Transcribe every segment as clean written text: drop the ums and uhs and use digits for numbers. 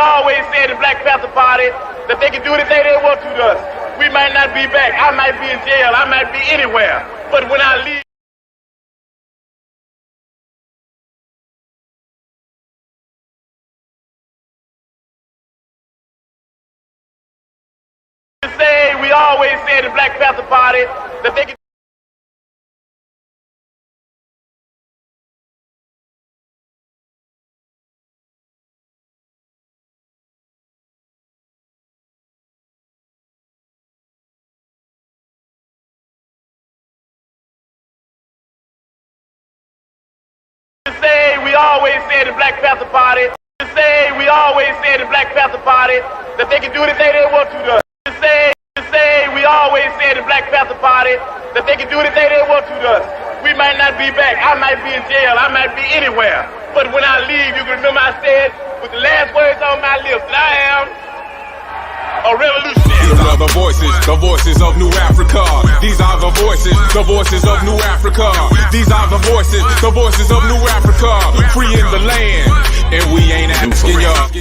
always say the Black Panther Party that they can do anything they want to us. We might not be back. I might be in jail. I might be anywhere. But when I leave, we always say the Black Panther Party that they can. We always say the Black Panther Party. We always say the Black Panther Party that they can do anything they want to us. We always say the Black Panther Party that they can do anything they want to us. We might not be back. I might be in jail. I might be anywhere. But when I leave, you can remember I said with the last words on my lips that I am a revolutionary. These are the voices of New Afrika. These are the voices of New Afrika. These are the voices of New Afrika. Free in the land, and we ain't asking y'all.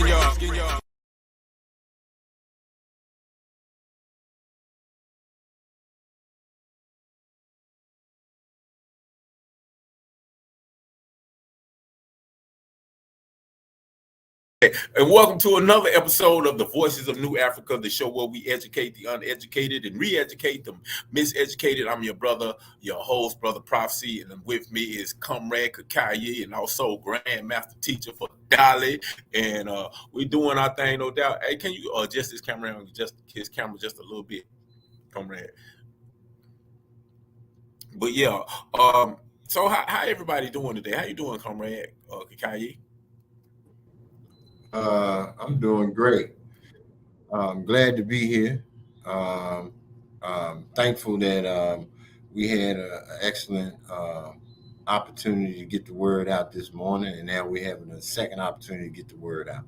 And welcome to another episode of the Voices of New Afrika, the show where we educate the uneducated and re-educate the miseducated. I'm your brother, your host, Brother Prophecy, and with me is Comrade Kakaye and also Grandmaster Teacher for Dali. And we're doing our thing, no doubt. Hey, can you adjust his camera just a little bit, Comrade? But yeah, so how everybody doing today? How you doing, Comrade Kakaye? I'm doing great. I'm glad to be here. Thankful that we had an excellent opportunity to get the word out this morning, and now we're having a second opportunity to get the word out.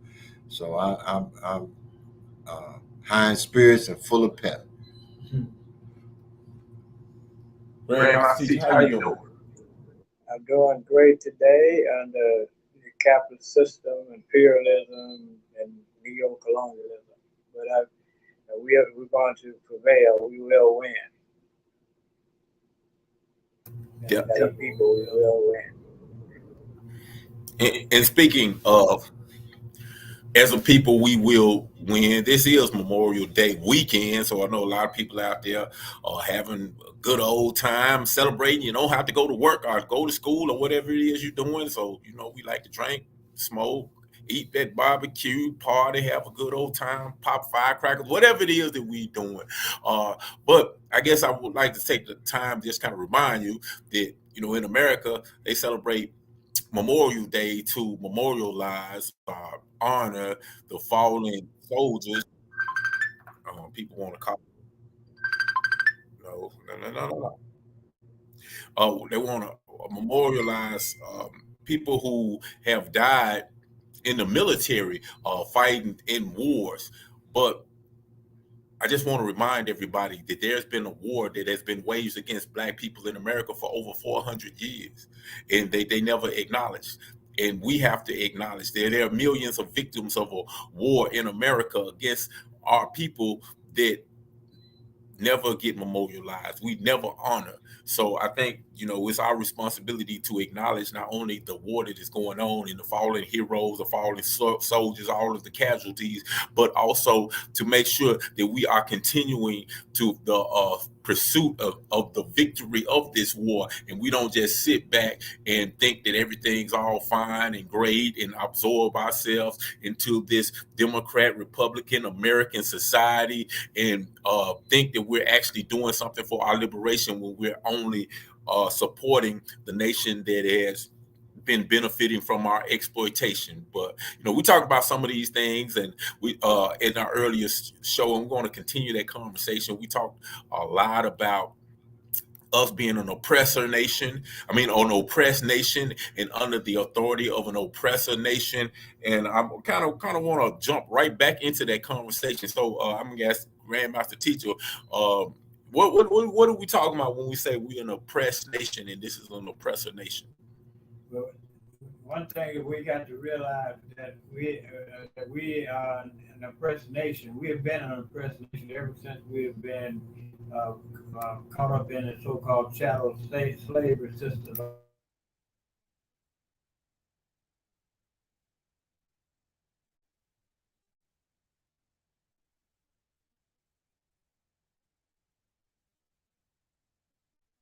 So I'm high in spirits and full of pep. How you doing? I'm doing great today under the capitalist system, imperialism, and neo-colonialism. But we're going to prevail. We will win. Yeah. As people, we will win. And speaking of, as a people, we will win. This is Memorial Day weekend, so I know a lot of people out there are having a good old time celebrating. You don't have to go to work or go to school or whatever it is you're doing. So, we like to drink, smoke, eat that barbecue, party, have a good old time, pop firecrackers, whatever it is that we doing. But I guess I would like to take the time just kind of remind you that, in America, they celebrate Memorial Day to memorialize, honor the fallen soldiers. People want to call. No. They want to memorialize people who have died in the military, fighting in wars. But I just want to remind everybody that there's been a war that has been waged against Black people in America for over 400 years, and they never acknowledged. And we have to acknowledge that there are millions of victims of a war in America against our people that never get memorialized. We never honor. So I think, it's our responsibility to acknowledge not only the war that is going on and the fallen heroes, the fallen soldiers, all of the casualties, but also to make sure that we are continuing to the pursuit of the victory of this war. And we don't just sit back and think that everything's all fine and great and absorb ourselves into this Democrat, Republican, American society and think that we're actually doing something for our liberation when we're only supporting the nation that has been benefiting from our exploitation. But we talked about some of these things, and we in our earlier show, and we're going to continue that conversation. We talked a lot about us being an oppressor nation. an oppressed nation and under the authority of an oppressor nation. And I kind of want to jump right back into that conversation. So I'm gonna ask Grandmaster Teacher, what are we talking about when we say we're an oppressed nation and this is an oppressor nation? one thing that we got to realize that we are an oppressed nation. We have been an oppressed nation ever since we have been caught up in the so-called chattel slavery system.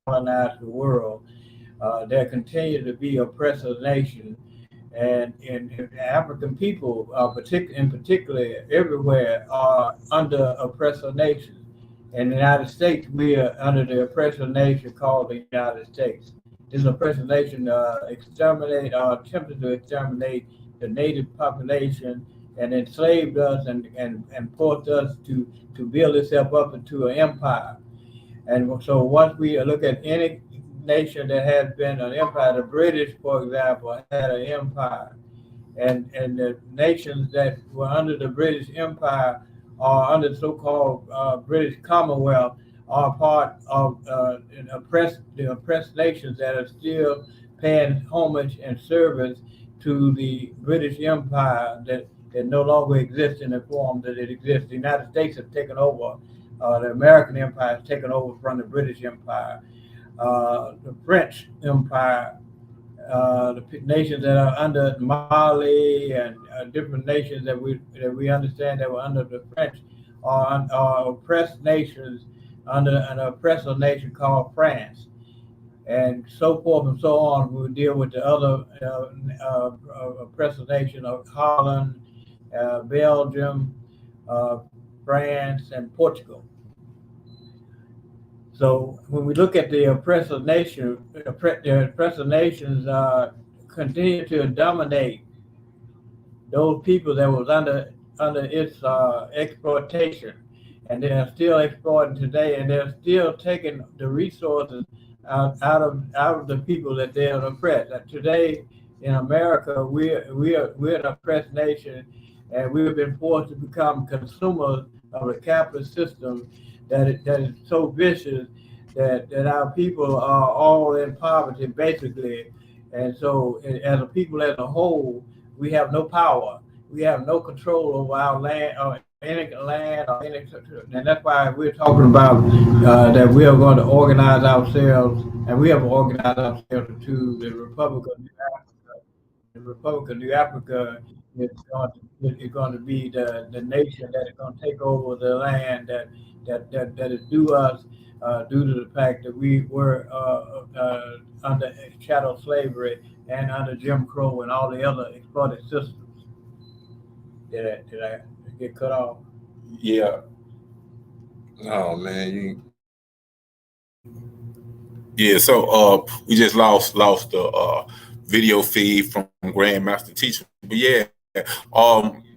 Colonize the world. There continue to be oppressive nations, and African people, in particular, everywhere are under oppressive nations. In the United States, we are under the oppressive nation called the United States. This oppressive nation attempted to exterminate the native population and enslaved us and forced us to build itself up into an empire. And so once we look at any nation that has been an empire, the British, for example, had an empire. And the nations that were under the British Empire or under the so-called British Commonwealth are part of the oppressed nations that are still paying homage and service to the British Empire that no longer exists in the form that it exists. The United States has taken over. The American Empire has taken over from the British Empire. The French Empire, the nations that are under Mali and different nations that we understand that were under the French are oppressed nations under an oppressive nation called France, and so forth and so on. We deal with the other oppressive nation of Holland, Belgium, France, and Portugal. So when we look at the oppressive nation, the oppressive nations continue to dominate those people that was under its exploitation, and they are still exploiting today, and they're still taking the resources out of the people that they are oppressed. Today in America, we're an oppressed nation, and we have been forced to become consumers of a capitalist system that is so vicious that our people are all in poverty basically, and so as a people as a whole, we have no power, we have no control over our land or any land or any, and that's why we're talking about that we are going to organize ourselves, and we have organized ourselves to the Republic of New Africa. The Republic of New Africa is going to be the nation that is going to take over the land that is due us due to the fact that we were under chattel slavery and under Jim Crow and all the other exploited systems. Did I get cut off? Yeah. Oh man, Yeah, so we just lost the video feed from Grandmaster Teacher. But yeah,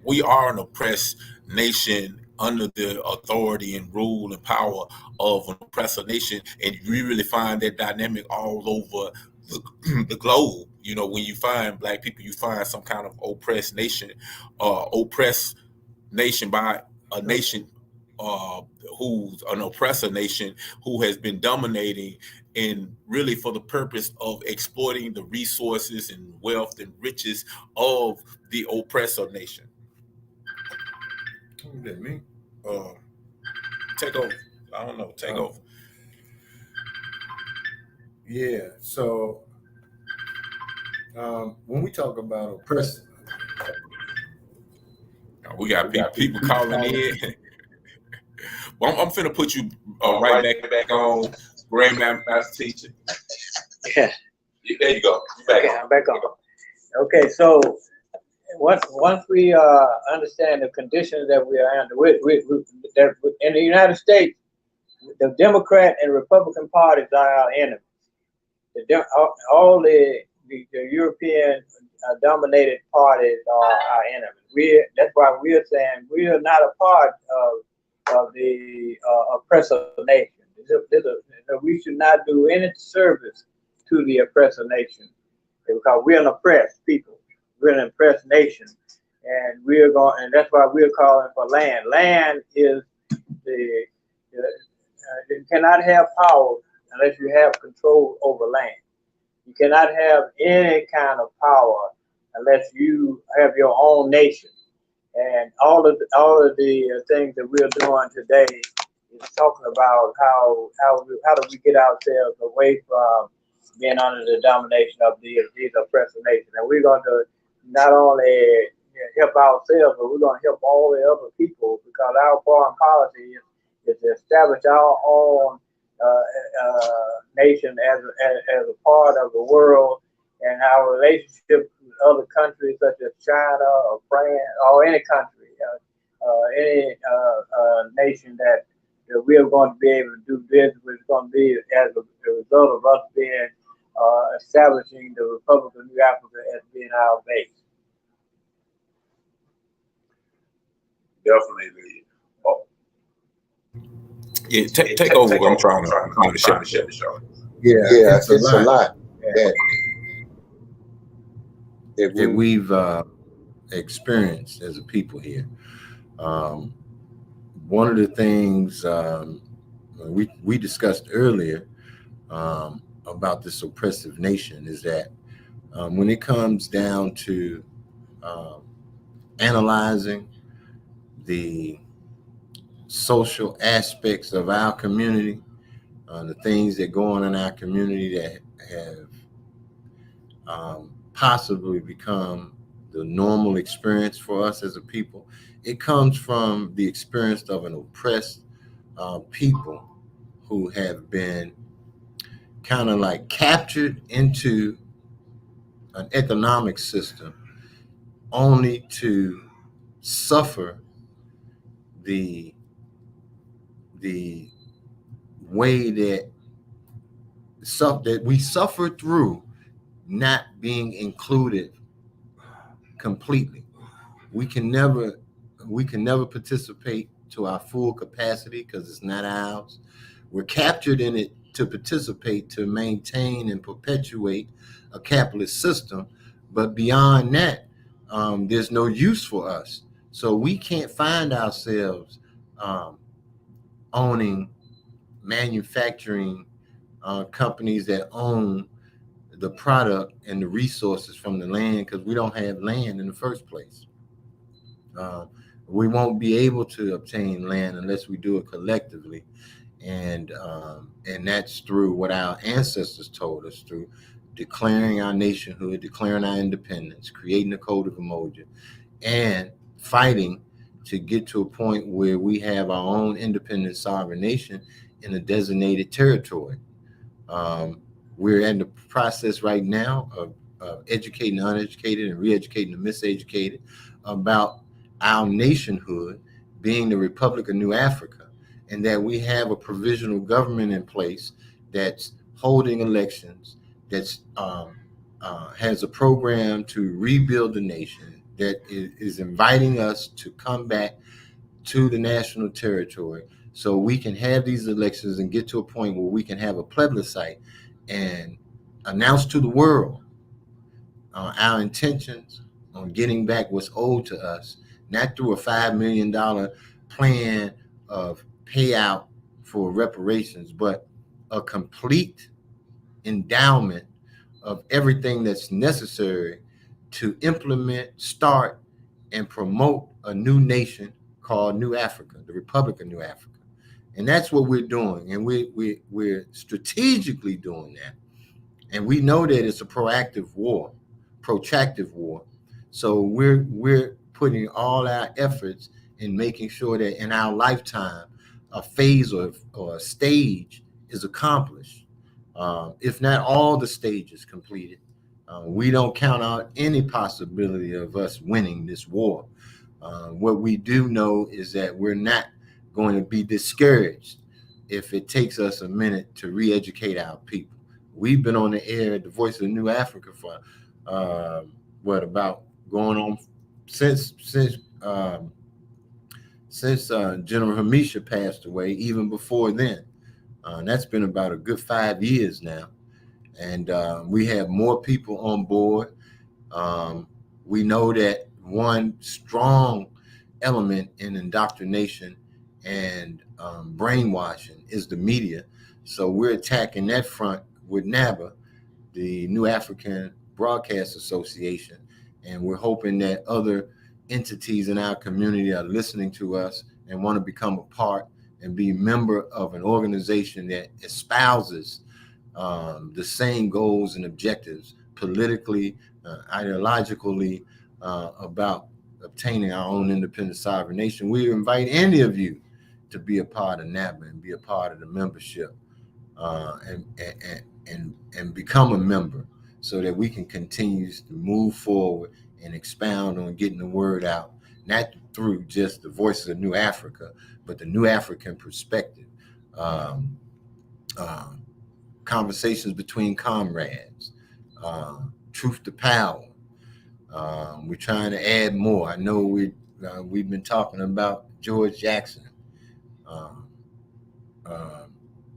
we are an oppressed nation under the authority and rule and power of an oppressor nation, and we really find that dynamic all over the globe. You know, when you find black people, you find some kind of oppressed nation by a nation who's an oppressor nation who has been dominating and really for the purpose of exploiting the resources and wealth and riches of the oppressor nation. who did me? Take over. I don't know. Take over. Yeah. So when we talk about oppressive, We got people calling in. Well, I'm finna put you right back on Grandmaster Teacher. Yeah. There you go. Okay, I'm back on. Okay, so once we understand the conditions that we are under, in the United States, the Democrat and Republican parties are our enemies. All the European dominated parties are our enemies. That's why we're saying we are not a part of the oppressor nation. We should not do any service to the oppressor nation because we're an oppressed people. We're an oppressed nation, and and that's why we're calling for land. Land is you cannot have power unless you have control over land. You cannot have any kind of power unless you have your own nation. And all of the things that we're doing today is talking about how do we get ourselves away from being under the domination of these oppressive nations. And we're going to not only help ourselves, but we're going to help all the other people, because our foreign policy is to establish our own nation as a part of the world, and our relationship with other countries such as China or France or any country, any nation that we are going to be able to do business with, is going to be as a result of us being establishing the Republic of New Afrika as being our base. Definitely. Oh. Yeah, take over. I'm trying to shut the show. Yeah, it's a lot that we've experienced as a people here. One of the things we discussed earlier about this oppressive nation is that when it comes down to analyzing the social aspects of our community, the things that go on in our community that have possibly become the normal experience for us as a people, it comes from the experience of an oppressed people who have been kind of like captured into an economic system only to suffer the way that we suffer through not being included completely. We can never participate to our full capacity because it's not ours. We're captured in it to participate, to maintain and perpetuate a capitalist system, but beyond that, there's no use for us. So we can't find ourselves owning manufacturing companies that own the product and the resources from the land, because we don't have land in the first place. We won't be able to obtain land unless we do it collectively, and that's through what our ancestors told us, through declaring our nationhood, declaring our independence, creating a code of Umoja, and fighting to get to a point where we have our own independent sovereign nation in a designated territory. We're in the process right now of educating the uneducated and re-educating the miseducated about our nationhood being the Republic of New Afrika, and that we have a provisional government in place that's holding elections, that's has a program to rebuild the nation, that is inviting us to come back to the national territory so we can have these elections and get to a point where we can have a plebiscite and announce to the world our intentions on getting back what's owed to us, not through a $5 million plan of payout for reparations, but a complete endowment of everything that's necessary to implement, start, and promote a new nation called New Afrika, the Republic of New Afrika. And that's what we're doing. And we're strategically doing that. And we know that it's a protractive war. So we're putting all our efforts in making sure that in our lifetime, a phase or a stage is accomplished. If not all the stages completed, we don't count out any possibility of us winning this war. What we do know is that we're not going to be discouraged if it takes us a minute to re-educate our people. We've been on the air at the Voices of New Afrika for about going on since General Hamisha passed away, even before then. That's been about a good 5 years now. And we have more people on board. We know that one strong element in indoctrination and brainwashing is the media. So we're attacking that front with NABA, the New African Broadcast Association, And we're hoping that other entities in our community are listening to us and want to become a part and be a member of an organization that espouses the same goals and objectives politically, ideologically, about obtaining our own independent sovereign nation. We invite any of you to be a part of NABA and be a part of the membership, and become a member, so that we can continue to move forward and expound on getting the word out, not through just the Voices of New Afrika, but the New African perspective. Conversations between comrades, truth to power. We're trying to add more. I know we've been talking about George Jackson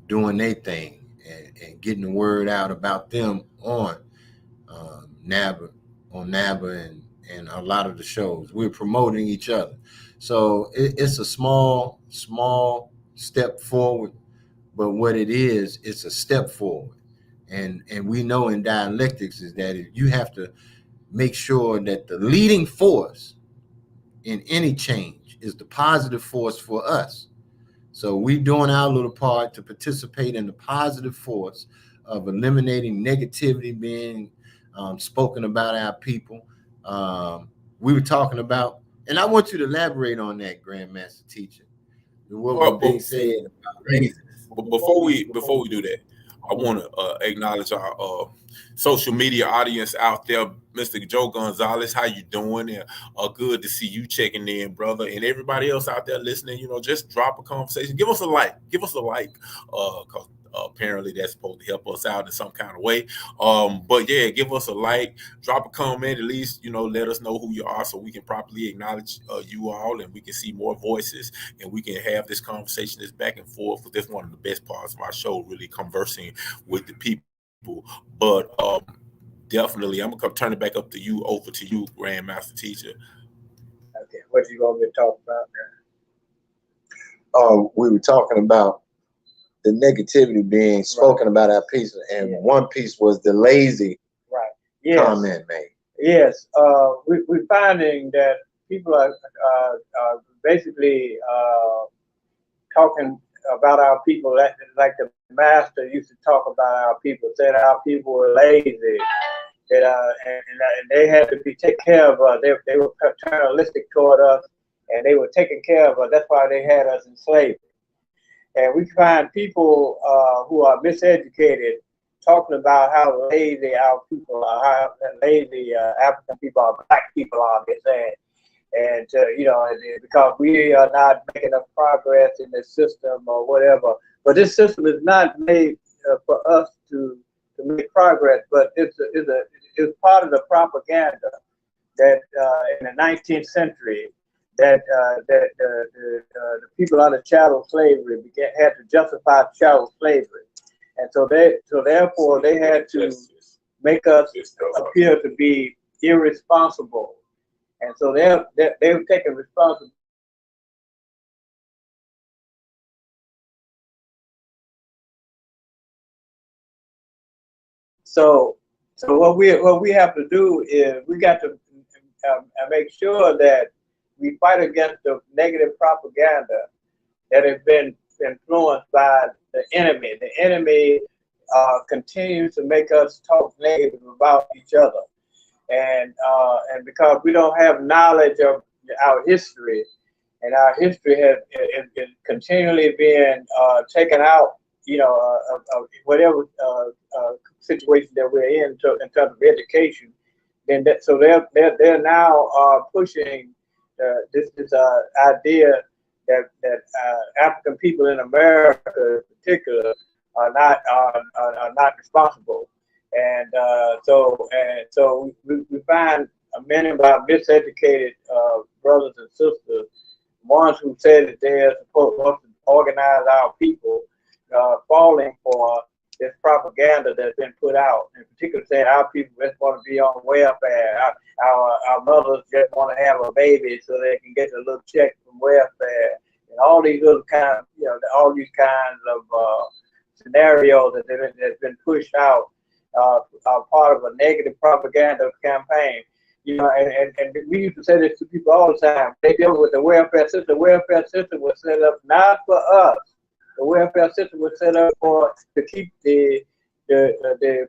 doing their thing and getting the word out about them on NABA, and a lot of the shows. We're promoting each other. So it's a small step forward, but what it is, it's a step forward. And we know in dialectics is that you have to make sure that the leading force in any change is the positive force for us. So we're doing our little part to participate in the positive force of eliminating negativity being spoken about our people. We were talking about, and I want you to elaborate on that, Grandmaster Teacher. What was being said about raising. But before we do that, I want to acknowledge our social media audience out there. Mr. Joe Gonzalez, how you doing? And good to see you checking in, brother. And everybody else out there listening, just drop a conversation. Give us a like. Because apparently that's supposed to help us out in some kind of way. But yeah, give us a like, drop a comment, at least, let us know who you are so we can properly acknowledge you all, and we can see more voices, and we can have this conversation, this back and forth. That's one of the best parts of our show, really conversing with the people. But definitely, I'm gonna turn it back over to you, Grandmaster Teacher. Okay, what you want me to talk about now? We were talking about the negativity being spoken about our piece, and one piece was the lazy comment made. Yes, we're finding that people are basically talking about our people like the master used to talk about our people, said our people were lazy, and they had to be taken care of us. They were paternalistic toward us, and they were taking care of us. That's why they had us in slavery. And we find people who are miseducated talking about how lazy our people are, how lazy African people are, black people are, they're saying. And, because we are not making enough progress in this system or whatever. But this system is not made for us to make progress, but it's part of the propaganda that in the 19th century, that the people under chattel slavery had to justify chattel slavery, and so therefore they had to make us appear to be irresponsible, and so they were taking responsibility. So what we have to do is we got to make sure that we fight against the negative propaganda that has been influenced by the enemy. The enemy continues to make us talk negative about each other, and because we don't have knowledge of our history, and our history has continually been taken out, of whatever situation that we're in terms of education. Then so they're now pushing this idea that African people in America, in particular, are not responsible, and so we find many of our miseducated brothers and sisters, ones who say that they're supposed to organize our people, falling for this propaganda that's been put out, in particular saying our people just want to be on welfare, our mothers just want to have a baby so they can get a little check from welfare, and all these little kinds, all these kinds of scenarios that's been pushed out are part of a negative propaganda campaign. You know, and we used to say this to people all the time. They deal with the welfare system. The welfare system was set up not for us. The welfare system was set up to keep the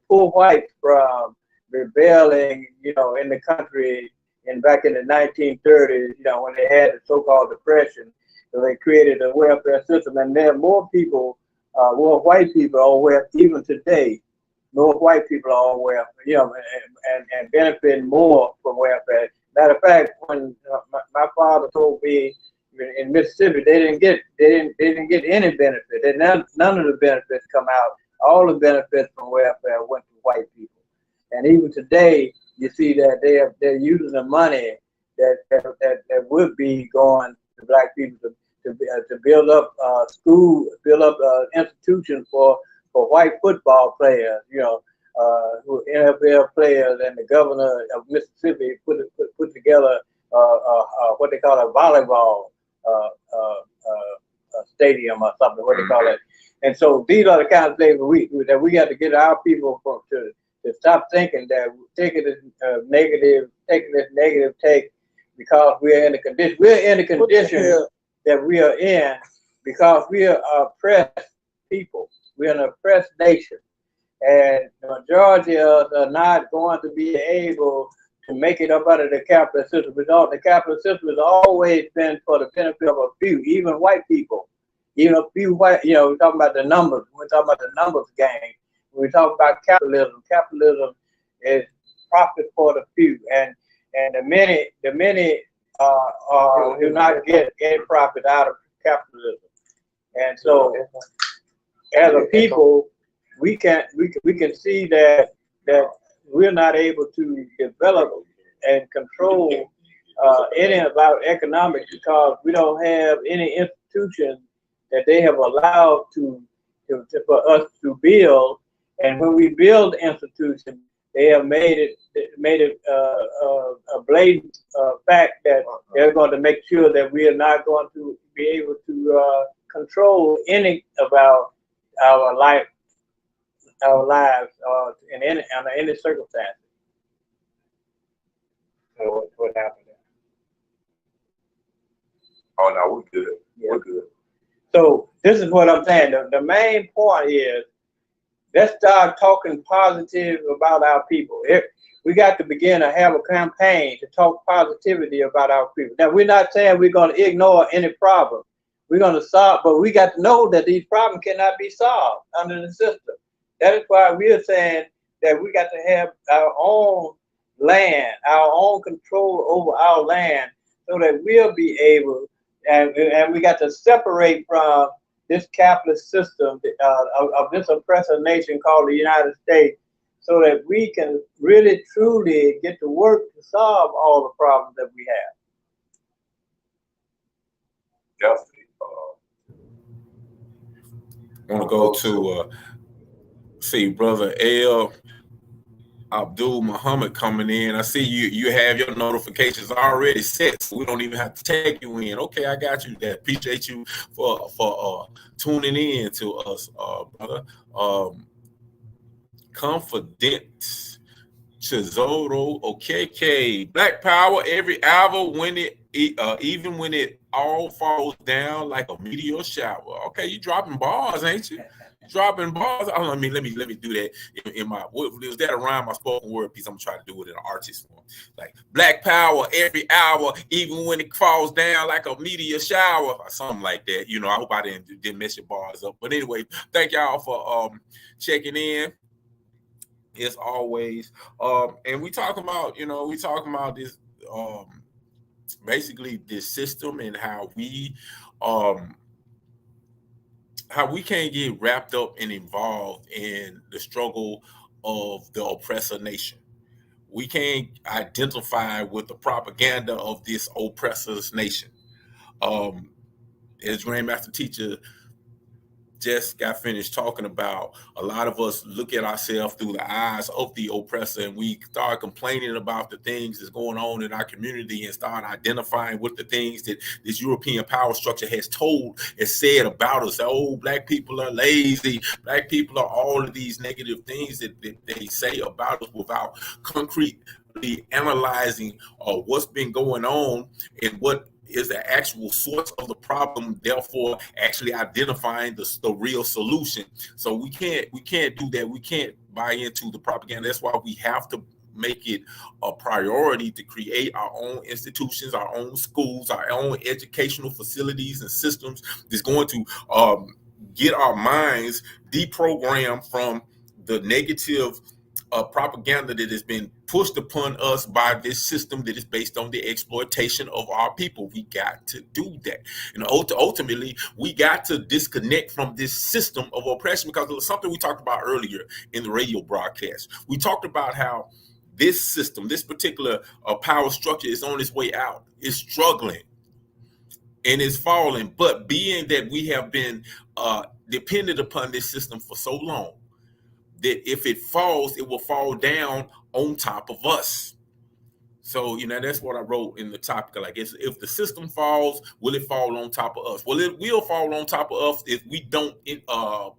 poor whites from rebelling, you know, in the country. And back in the 1930s, you know, when they had the so-called Depression, so they created a welfare system, and there are more people, more white people on welfare even today. More white people are on welfare, you know, and benefiting more from welfare. Matter of fact, when my father told me in Mississippi, they didn't get any benefit. None of the benefits come out. All the benefits from welfare went to white people. And even today, you see that they're using the money that would be going to black people to build up school, build up institutions for white football players, you know, who NFL players, and the governor of Mississippi put together what they call a volleyball stadium or something, what they call it. And so these are the kind of things that we got to get our people to stop thinking that taking this negative take because we're in the condition that we are in because we are oppressed people. We're an oppressed nation, and the majority of us are not going to be able to make it up out of the capitalist system. Because the capitalist system has always been for the benefit of a few, even white people. Even a few white, you know, we're talking about the numbers. We're talking about the numbers game. When we talk about capitalism, capitalism is profit for the few, and the many do not get any profit out of capitalism. And so, as a people, we can see that we're not able to develop and control any of our economics because we don't have any institutions that they have allowed for us to build. And when we build institutions, they have made it a blatant fact that they're going to make sure that we are not going to be able to control any of our lives in any circumstance. So what happened there? Oh no, we're good. Yeah. We're good. So this is what I'm saying. The main point is, let's start talking positive about our people. We got to begin to have a campaign to talk positivity about our people. Now, we're not saying we're going to ignore any problem. We're going to solve, but we got to know that these problems cannot be solved under the system. That is why we are saying that we got to have our own land, our own control over our land, so that we'll be able, and we got to separate from this capitalist system of this oppressive nation called the United States, so that we can really truly get to work to solve all the problems that we have. Definitely. I want to go to see Brother L. Abdul Muhammad coming in. I see you have your notifications already set, so we don't even have to tag you in. Okay, I got you there. Appreciate you for tuning in to us, brother. Confidence, Chizoro, OKK, Black Power every hour when it even when it all falls down like a meteor shower. Okay, you dropping bars, ain't you? Dropping bars. Oh, let me do that in my. Was that around my spoken word piece? I'm trying to do it in an artist form. Like Black Power every hour, even when it falls down like a meteor shower, or something like that. You know, I hope I didn't mess your bars up. But anyway, thank y'all for checking in. As always, and we talking about this basically this system and how we can't get wrapped up and involved in the struggle of the oppressor nation. We can't identify with the propaganda of this oppressor's nation. As Grandmaster Teacher just got finished talking about, a lot of us look at ourselves through the eyes of the oppressor, and we start complaining about the things that's going on in our community and start identifying with the things that this European power structure has said about us. Oh, black people are lazy. Black people are all of these negative things that they say about us without concrete really analyzing what's been going on and what is the actual source of the problem, therefore actually identifying the real solution. So we can't do that. We can't buy into the propaganda. That's why we have to make it a priority to create our own institutions, our own schools, our own educational facilities and systems that's going to get our minds deprogrammed from the negative propaganda that has been pushed upon us by this system that is based on the exploitation of our people. We got to do that. And ultimately, we got to disconnect from this system of oppression, because it was something we talked about earlier in the radio broadcast. We talked about how this system, this particular power structure is on its way out. It's struggling and it's falling. But being that we have been dependent upon this system for so long, that if it falls, it will fall down on top of us. So, that's what I wrote in the topic. Like, if the system falls, will it fall on top of us? Well, it will fall on top of us if we don't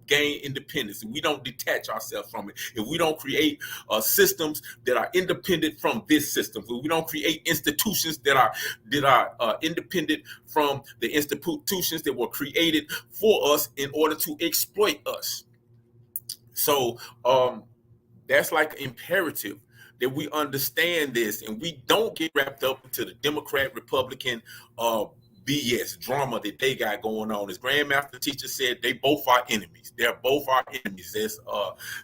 gain independence, if we don't detach ourselves from it, if we don't create systems that are independent from this system, if we don't create institutions that are independent from the institutions that were created for us in order to exploit us. So that's like imperative that we understand this, and we don't get wrapped up into the Democrat Republican BS drama that they got going on. As Grandmaster Teacher said, they both are enemies. They're both our enemies. As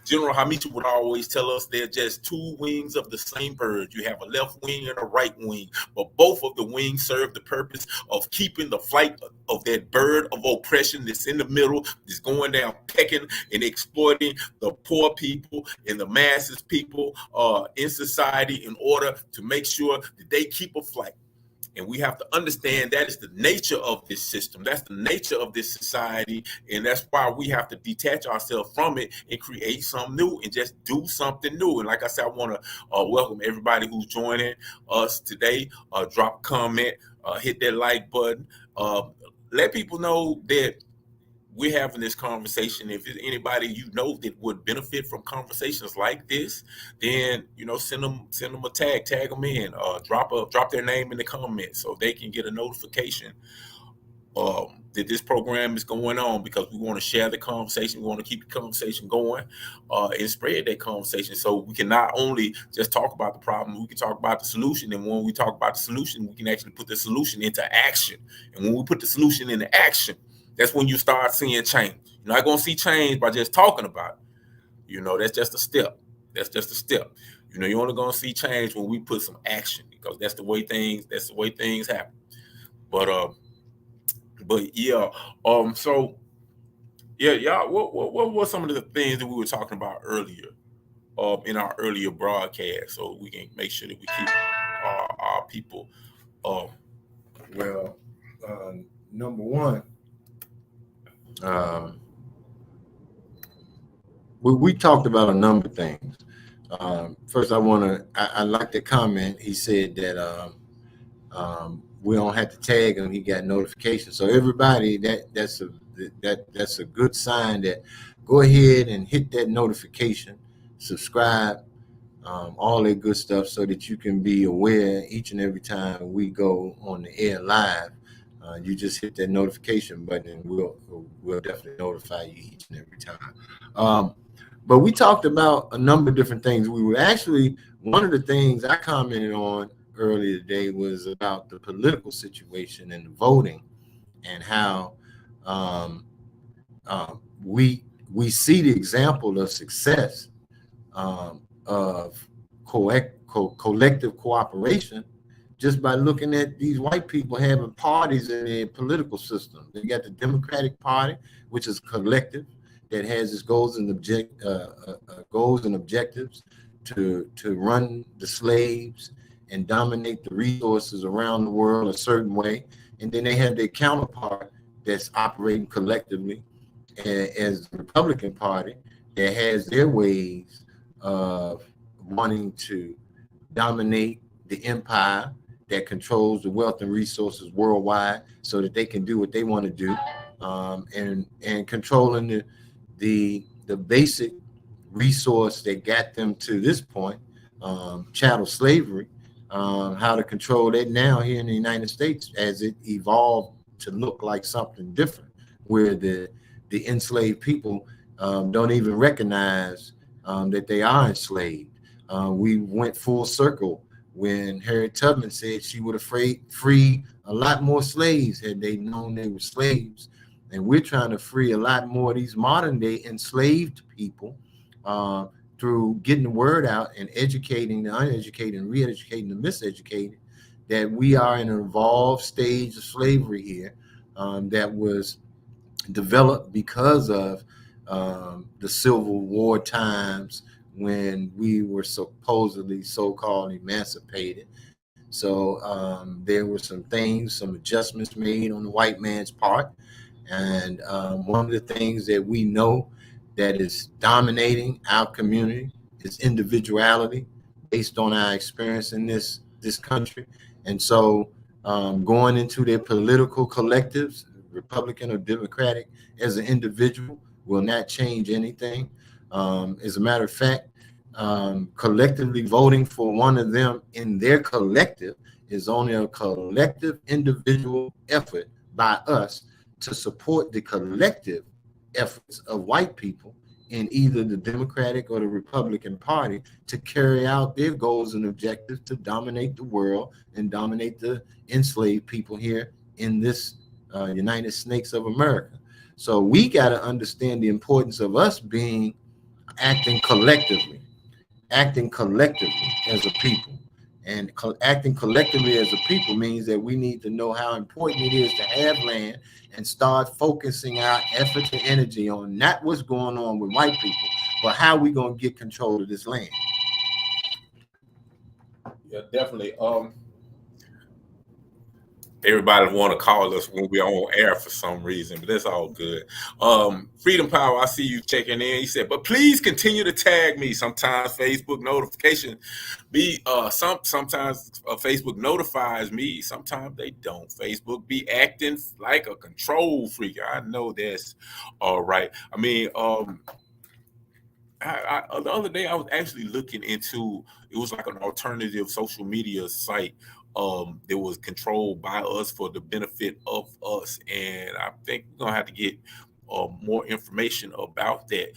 General Hamitu would always tell us, they're just two wings of the same bird. You have a left wing and a right wing, but both of the wings serve the purpose of keeping the flight of that bird of oppression that's in the middle, that's going down, pecking and exploiting the poor people and the masses people in society in order to make sure that they keep a flight. And we have to understand that is the nature of this system. That's the nature of this society. And that's why we have to detach ourselves from it and create something new and just do something new. And like I said, I want to welcome everybody who's joining us today. Drop a comment, hit that like button. Let people know that we're having this conversation. If there's anybody that would benefit from conversations like this, then send them a tag them in, drop their name in the comments so they can get a notification that this program is going on, because we want to share the conversation. We want to keep the conversation going and spread that conversation, so we can not only just talk about the problem, we can talk about the solution. And when we talk about the solution, we can actually put the solution into action. And when we put the solution into action, that's when you start seeing change. You're not going to see change by just talking about it. That's just a step. You're only going to see change when we put some action, because that's the way things happen. But yeah. So yeah, y'all. What were some of the things that we were talking about earlier, in our earlier broadcast, so we can make sure that we keep our people. Number one. We talked about a number of things. First, I like the comment. He said that we don't have to tag him. He got notifications. So everybody, that's a good sign. That go ahead and hit that notification, subscribe, all that good stuff, so that you can be aware each and every time we go on the air live. You just hit that notification button, and we'll definitely notify you each and every time. But we talked about a number of different things. One of the things I commented on earlier today was about the political situation and the voting, and how we see the example of success of collective cooperation just by looking at these white people having parties in their political system. They got the Democratic Party, which is collective, that has its goals and objectives to run the slaves and dominate the resources around the world a certain way. And then they have their counterpart that's operating collectively as the Republican Party, that has their ways of wanting to dominate the empire that controls the wealth and resources worldwide, so that they can do what they want to do, and controlling the basic resource that got them to this point, chattel slavery, how to control that now here in the United States as it evolved to look like something different, where the enslaved people don't even recognize that they are enslaved. We went full circle when Harriet Tubman said she would have freed a lot more slaves had they known they were slaves. And we're trying to free a lot more of these modern day enslaved people through getting the word out and educating the uneducated and re-educating the miseducated that we are in an evolved stage of slavery here that was developed because of the Civil War times when we were supposedly so-called emancipated. So there were some things, some adjustments made on the white man's part. And one of the things that we know that is dominating our community is individuality based on our experience in this country. And so going into their political collectives, Republican or Democratic, as an individual will not change anything. As a matter of fact, collectively voting for one of them in their collective is only a collective individual effort by us to support the collective efforts of white people in either the Democratic or the Republican Party to carry out their goals and objectives to dominate the world and dominate the enslaved people here in this United States of America. So we got to understand the importance of us acting collectively as a people. And acting collectively as a people means that we need to know how important it is to have land and start focusing our effort and energy on not what's going on with white people, but how we going to get control of this land. Yeah, definitely. Everybody want to call us when we're on air for some reason, but that's all good. Freedom Power, I see you checking in. He said, but please continue to tag me. Sometimes Facebook notification sometimes Facebook notifies me. Sometimes they don't. Facebook be acting like a control freak. I know that's all right. I mean, the other day I was actually looking into, it was like an alternative social media site that was controlled by us for the benefit of us, and I think we're gonna have to get more information about that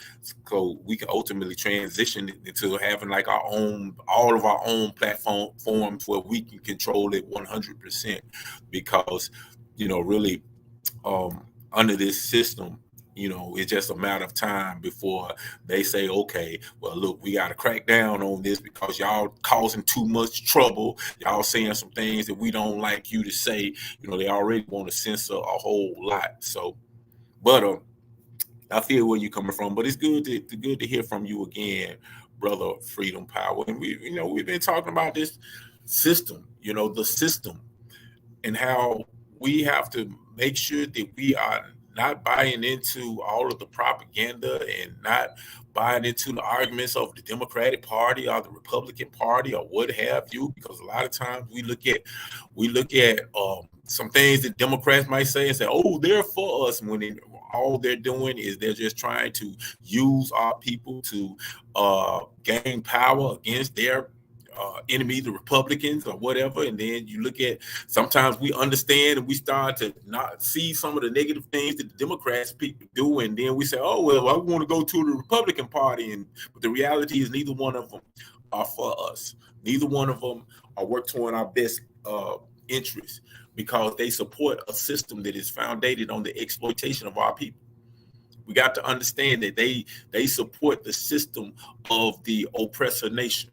so we can ultimately transition into having like all of our own platforms where we can control it 100%, because really under this system, it's just a matter of time before they say, okay, well, look, we got to crack down on this because y'all causing too much trouble. Y'all saying some things that we don't like you to say. They already want to censor a whole lot. So, but I feel where you're coming from. But it's good to hear from you again, brother. Freedom Power. And we've been talking about this system. The system, and how we have to make sure that we are not buying into all of the propaganda and not buying into the arguments of the Democratic Party or the Republican Party or what have you, because a lot of times we look at some things that Democrats might say and say, oh, they're for us, when all they're doing is they're just trying to use our people to gain power against their enemy, the Republicans or whatever. And then you look at, sometimes we understand and we start to not see some of the negative things that the Democrats people do, and then we say, oh, well, I want to go to the Republican Party, but the reality is neither one of them are for us. Neither one of them are work toward our best interests, because they support a system that is founded on the exploitation of our people. We got to understand that they support the system of the oppressor nation.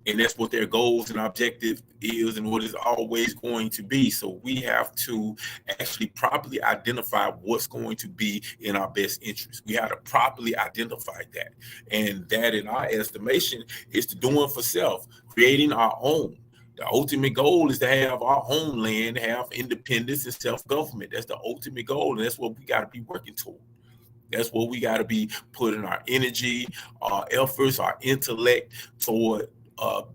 And that's what their goals and objective is, and what is always going to be. So we have to actually properly identify what's going to be in our best interest. We have to properly identify that. And that, in our estimation, is to doing for self, creating our own. The ultimate goal is to have our own land, have independence and self-government. That's the ultimate goal, and that's what we got to be working toward. That's what we got to be putting our energy, our efforts, our intellect toward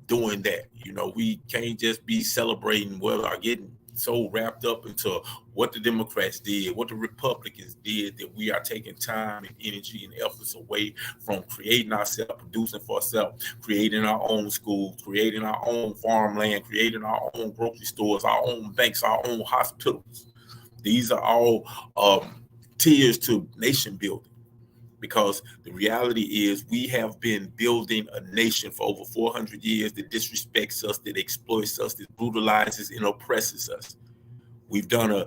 doing that. We can't just be celebrating, well, are getting so wrapped up into what the Democrats did, what the Republicans did, that we are taking time and energy and efforts away from creating ourselves, producing for ourselves, creating our own schools, creating our own farmland, creating our own grocery stores, our own banks, our own hospitals. These are all tiers to nation building. Because the reality is we have been building a nation for over 400 years that disrespects us, that exploits us, that brutalizes and oppresses us. We've done a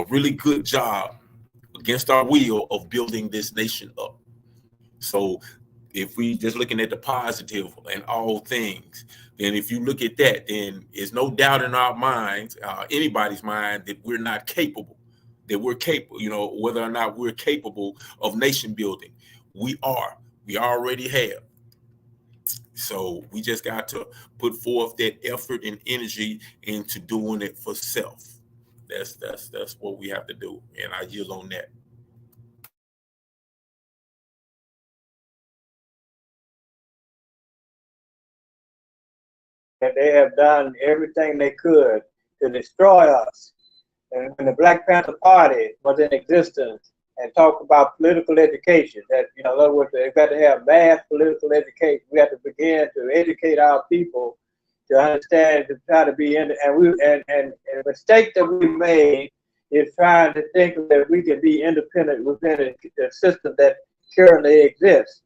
really good job against our will of building this nation up. So if we just looking at the positive in all things, then if you look at that, then there's no doubt in our minds, anybody's mind, that we're not capable. That we're capable, whether or not we're capable of nation building. We are. We already have. So we just got to put forth that effort and energy into doing it for self. That's what we have to do. And I yield on that. That they have done everything they could to destroy us. And when the Black Panther Party was in existence and talk about political education, that, in other words, they've got to have mass political education. We have to begin to educate our people to understand, to try to be in, and the mistake that we made is trying to think that we can be independent within the system that currently exists.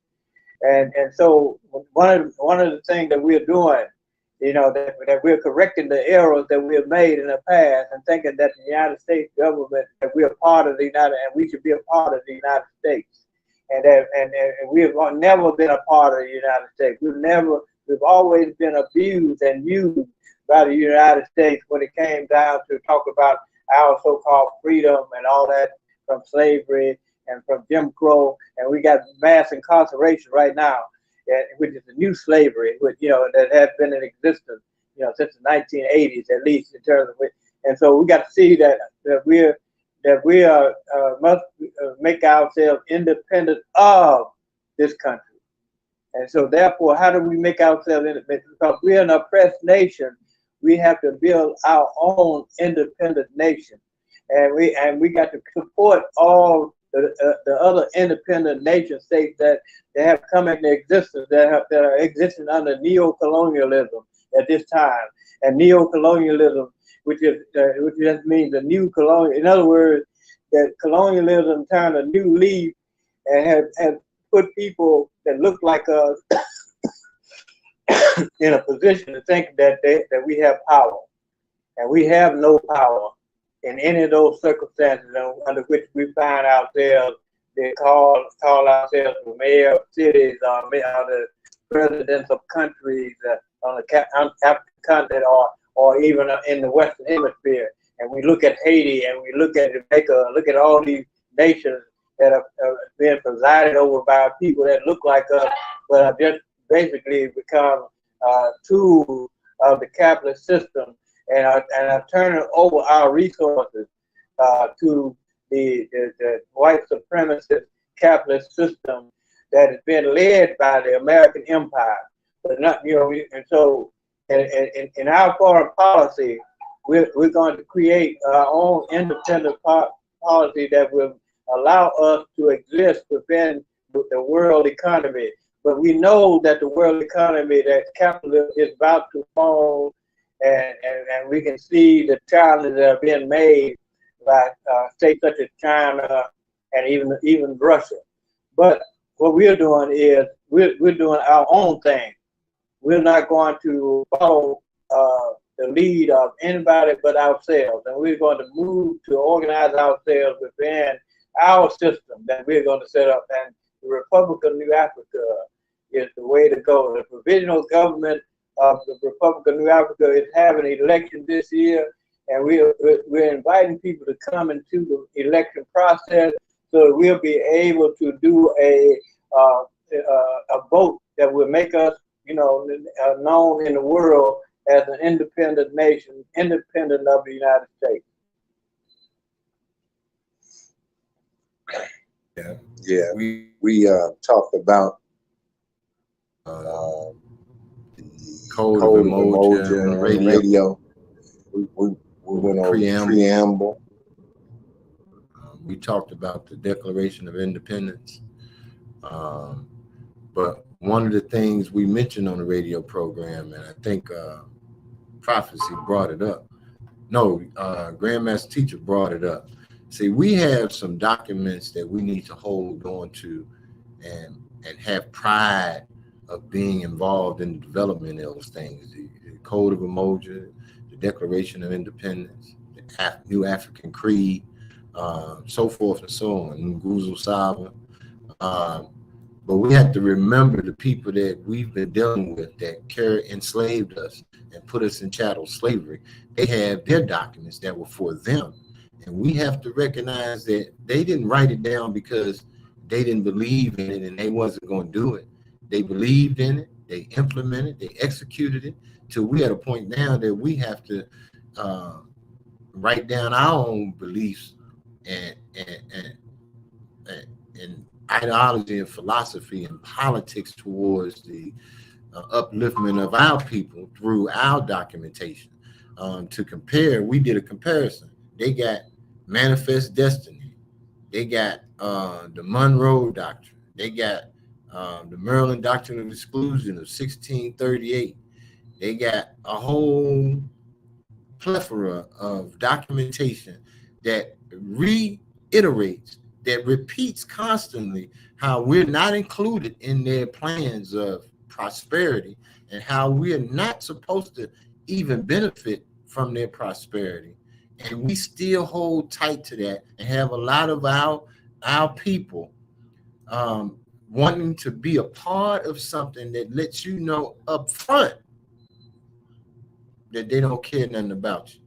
And so one of the things that we're doing, that we're correcting the errors that we have made in the past, and thinking that the United States government, that we're part of the United, and we should be a part of the United States, and we have never been a part of the United States. We've always been abused and used by the United States when it came down to talk about our so-called freedom and all that, from slavery and from Jim Crow, and we got mass incarceration right now, which is a new slavery, which, that has been in existence, since the 1980s, at least, in terms of it. And so we got to see that we must make ourselves independent of this country. And so therefore, how do we make ourselves independent? Because we're an oppressed nation, we have to build our own independent nation. And we got to support all the other independent nation states that have come into existence, that are existing under neo-colonialism at this time. And neo-colonialism, which just means the new colonial. In other words, that colonialism turned a new leaf and has put people that look like us in a position to think that we have power, and we have no power in any of those circumstances under which we find ourselves. They call ourselves the mayor of cities, the presidents of countries on the African continent, or even in the Western Hemisphere. And we look at Haiti, and we look at Jamaica, look at all these nations that are being presided over by people that look like us, but have just basically become tools of the capitalist system, and are turning over our resources to the white supremacist capitalist system that has been led by the American empire. But not, and so in our foreign policy, we're going to create our own independent policy that will allow us to exist within the world economy. But we know that the world economy, that capitalism, is about to fall, and we can see the challenges that are being made by states such as China and even Russia. But what we're doing is we're doing our own thing. We're not going to follow the lead of anybody but ourselves, and we're going to move to organize ourselves within our system that we're going to set up. And the Republic of New Afrika is the way to go. The provisional government of the Republic of New Afrika is having an election this year, and we're inviting people to come into the election process so that we'll be able to do a vote that will make us, known in the world as an independent nation, independent of the United States. Yeah. We talked about the code of emotion, radio. we went over the preamble. We talked about the Declaration of Independence. But one of the things we mentioned on the radio program, and I think Prophecy brought it up. No, Grandmaster Teacher brought it up. See, we have some documents that we need to hold on to and have pride of being involved in the development of those things. The Code of Umoja, the Declaration of Independence, the New African Creed, so forth and so on, Nguzo Saba. But we have to remember the people that we've been dealing with that enslaved us and put us in chattel slavery. They have their documents that were for them. And we have to recognize that they didn't write it down because they didn't believe in it and they wasn't going to do it. They believed in it, they implemented, they executed it, till we at a point now that we have to write down our own beliefs and ideology and philosophy and politics towards the upliftment of our people through our documentation. To compare, we did a comparison. They got Manifest Destiny. They got the Monroe Doctrine. They got the Maryland Doctrine of Exclusion of 1638. They got a whole plethora of documentation that reiterates, that repeats constantly how we're not included in their plans of prosperity and how we are not supposed to even benefit from their prosperity. And we still hold tight to that and have a lot of our people wanting to be a part of something that lets you know up front that they don't care nothing about you,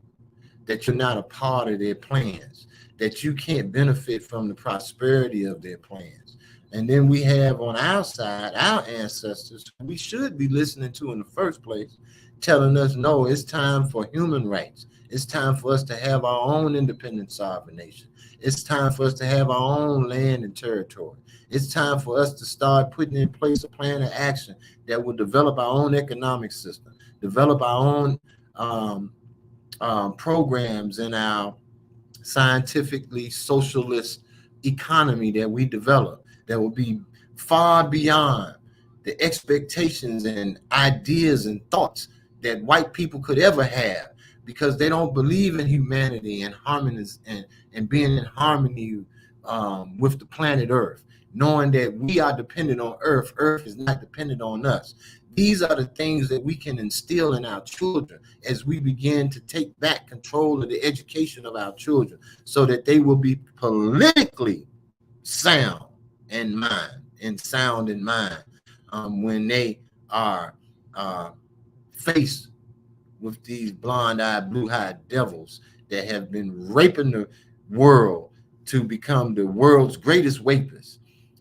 that you're not a part of their plans, that you can't benefit from the prosperity of their plans. And then we have on our side, our ancestors, we should be listening to in the first place, telling us, no, it's time for human rights. It's time for us to have our own independent sovereign nation. It's time for us to have our own land and territory. It's time for us to start putting in place a plan of action that will develop our own economic system, develop our own programs in our scientifically socialist economy that we develop that will be far beyond the expectations and ideas and thoughts that white people could ever have, because they don't believe in humanity and harmony and being in harmony with the planet Earth, knowing that we are dependent on Earth. Earth is not dependent on us. These are the things that we can instill in our children as we begin to take back control of the education of our children so that they will be politically sound in mind when they are faced with these blonde-eyed, blue-eyed devils that have been raping the world to become the world's greatest rapists.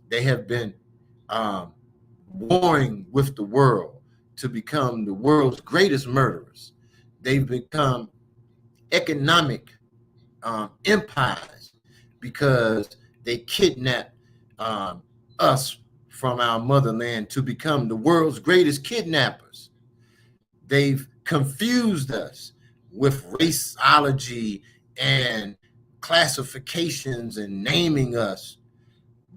They have been warring with the world to become the world's greatest murderers. They've become economic empires because they kidnapped us from our motherland to become the world's greatest kidnappers. They've confused us with raceology and classifications and naming us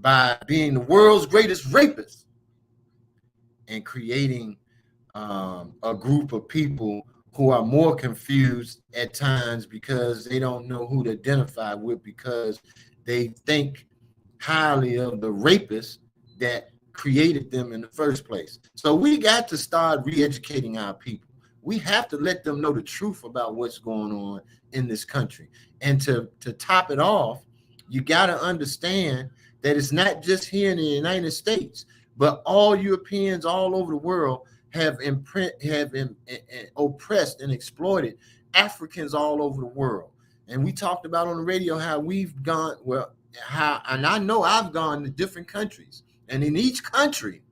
by being the world's greatest rapists and creating a group of people who are more confused at times because they don't know who to identify with, because they think highly of the rapists that created them in the first place. So we got to start re-educating our people. We have to let them know the truth about what's going on in this country. And to top it off, you got to understand that it's not just here in the United States, but all Europeans all over the world have oppressed and exploited Africans all over the world. And we talked about on the radio how we've gone, and I know I've gone to different countries, and in each country,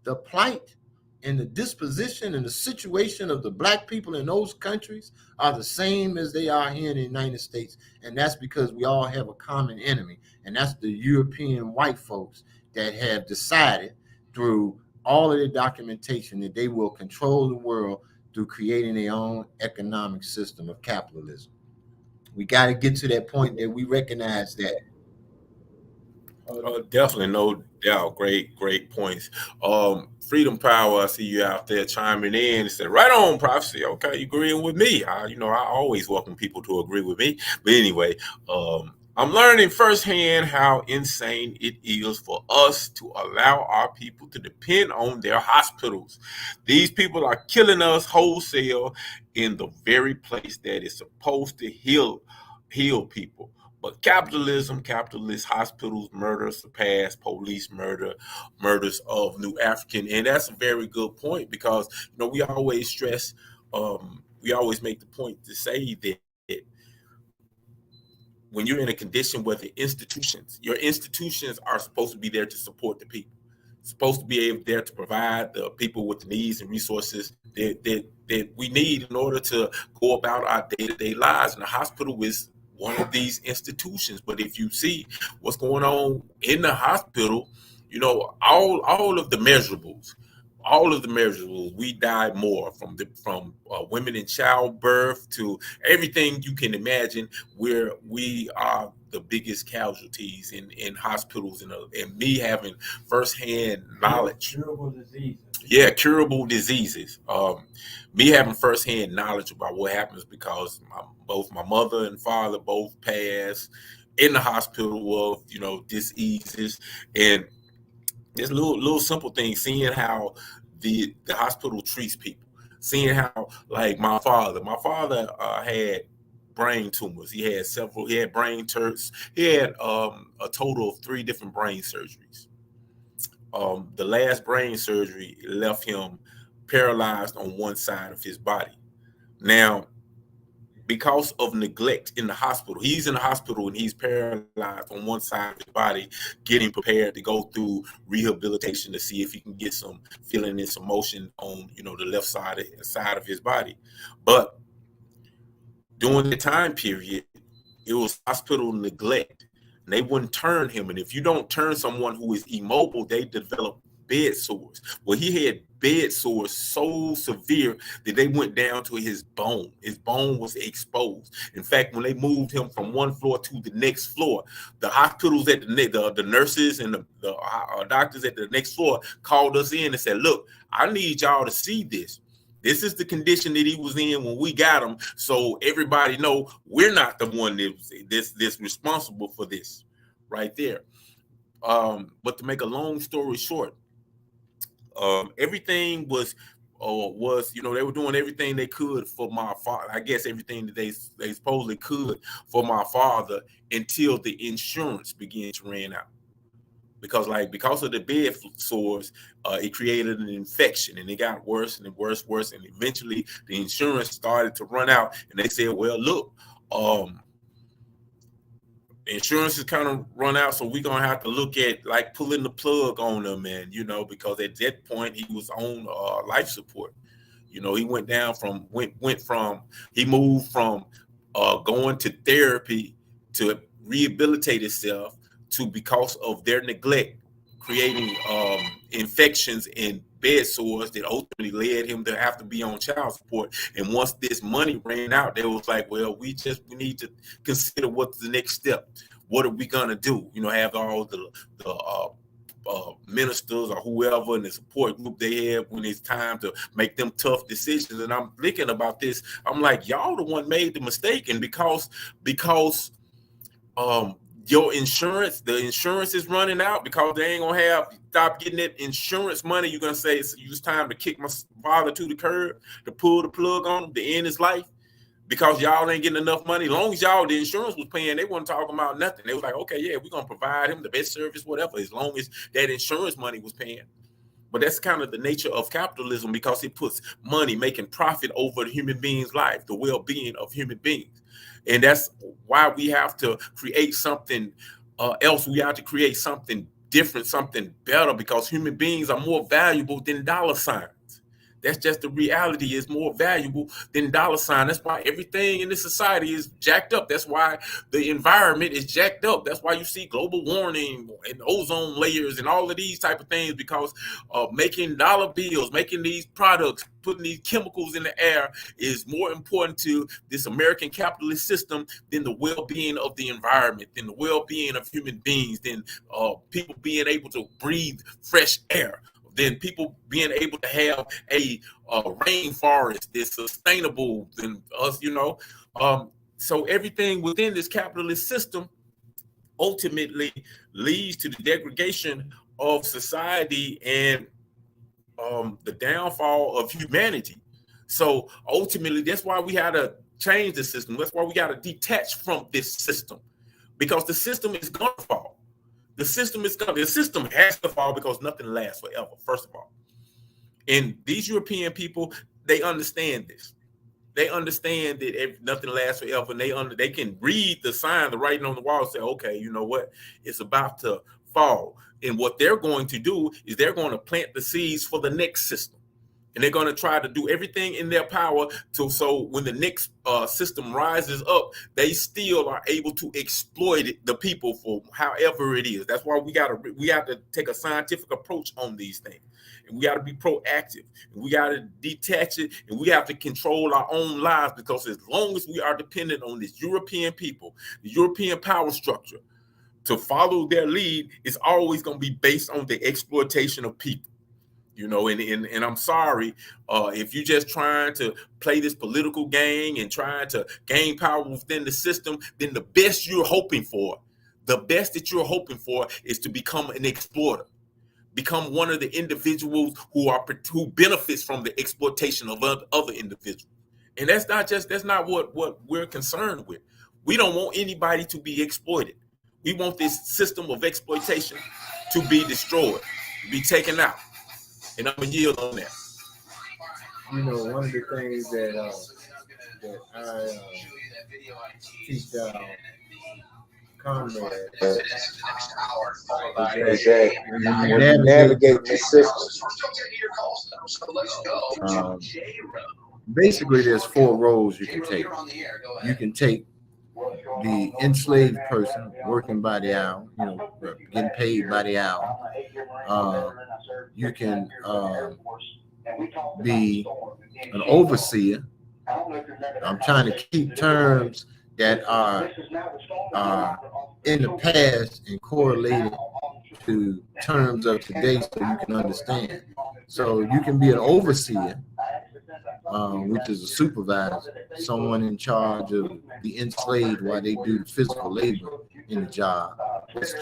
the plight and the disposition and the situation of the black people in those countries are the same as they are here in the United States. And that's because we all have a common enemy, and that's the European white folks that have decided through all of their documentation that they will control the world through creating their own economic system of capitalism. We got to get to that point that we recognize that. Definitely, no doubt. Great points. Freedom Power, I see you out there chiming in and said, right on, Prophecy. Okay, you agreeing with me. I always welcome people to agree with me. But anyway, I'm learning firsthand how insane it is for us to allow our people to depend on their hospitals. These people are killing us wholesale in the very place that is supposed to heal people. But capitalism, capitalist hospitals, murder surpass police murders of New African. And that's a very good point because, we always stress, we always make the point to say that when you're in a condition where your institutions are supposed to be there to support the people, supposed to be able there to provide the people with the needs and resources that we need in order to go about our day-to-day lives. And the hospital is one of these institutions. But if you see what's going on in the hospital, all of the measurables, we die more from women in childbirth to everything you can imagine, where we are the biggest casualties in hospitals, and me having firsthand knowledge. Curable diseases. Yeah, curable diseases. Me having firsthand knowledge about what happens because both my mother and father both passed in the hospital of diseases, and just little simple things. Seeing how the hospital treats people, seeing how, like, my father had brain tumors. He had brain turds. He had a total of 3 different brain surgeries. The last brain surgery left him paralyzed on one side of his body. Now, because of neglect in the hospital, he's in the hospital and he's paralyzed on one side of his body, getting prepared to go through rehabilitation to see if he can get some feeling and some motion on the left side of his body. But during the time period, it was hospital neglect. And they wouldn't turn him. And if you don't turn someone who is immobile, they develop bed sores. Well, he had bed sores so severe that they went down to his bone. His bone was exposed. In fact, when they moved him from one floor to the next floor, the hospitals at the nurses and the doctors at the next floor called us in and said, look, I need y'all to see this. This is the condition that he was in when we got him, so everybody know we're not the one that's responsible for this right there. But to make a long story short, everything was they were doing everything they could for my father. I guess everything that they supposedly could for my father until the insurance began to run out. Because of the bed sores, it created an infection, and it got worse and worse, and eventually the insurance started to run out, and they said, well, look, insurance is kind of run out, so we're gonna have to look at pulling the plug on them, and because at that point he was on life support. He moved from going to therapy to rehabilitate himself to, because of their neglect, creating infections and bed sores that ultimately led him to have to be on child support. And once this money ran out, they was like, well, we need to consider what's the next step. What are we gonna do? Have all the ministers or whoever in the support group they have when it's time to make them tough decisions. And I'm thinking about this. I'm like, y'all the one made the mistake, and because your insurance, the insurance is running out, because they ain't gonna stop getting that insurance money. You're gonna say it's time to kick my father to the curb, to pull the plug on him, to end his life, because y'all ain't getting enough money. As long as the insurance was paying, they weren't talking about nothing. They was like, okay, yeah, we're gonna provide him the best service, whatever, as long as that insurance money was paying. But that's kind of the nature of capitalism, because it puts money, making profit, over the human being's life, the well-being of human beings. And that's why we have to create something else. We have to create something different, something better, because human beings are more valuable than dollar signs. That's just the reality. Is more valuable than dollar sign. That's why everything in this society is jacked up. That's why the environment is jacked up. That's why you see global warming and ozone layers and all of these type of things, because making dollar bills, making these products, putting these chemicals in the air is more important to this American capitalist system than the well-being of the environment, than the well-being of human beings, than people being able to breathe fresh air, than people being able to have a rainforest that's sustainable than us, so everything within this capitalist system ultimately leads to the degradation of society and the downfall of humanity. So ultimately, that's why we had to change the system. That's why we got to detach from this system, because the system is going to fall. The system has to fall, because nothing lasts forever, first of all. And these European people, they understand this. They understand that nothing lasts forever, and they can read the sign, the writing on the wall, and say, okay, you know what? It's about to fall. And what they're going to do is they're going to plant the seeds for the next system. And they're going to try to do everything in their power so when the next system rises up, they still are able to exploit the people for however it is. That's why we have to take a scientific approach on these things. And we got to be proactive. And we got to detach it. And we have to control our own lives, because as long as we are dependent on this European people, the European power structure, to follow their lead, is always going to be based on the exploitation of people. And I'm sorry if you're just trying to play this political game and trying to gain power within the system, then the best that you're hoping for is to become an exploiter, become one of the individuals who benefits from the exploitation of other individuals. And that's not what we're concerned with. We don't want anybody to be exploited. We want this system of exploitation to be destroyed, to be taken out. And I'm going to yield on that. One of the things that I teach comrades is that when you navigate the system, basically there's 4 roles you can take. You can take the enslaved person working by the hour, getting paid by the hour. You can be an overseer. I'm trying to keep terms that are in the past and correlated to terms of today, so you can understand. So you can be an overseer, which is a supervisor, someone in charge of the enslaved while they do the physical labor in the job. There's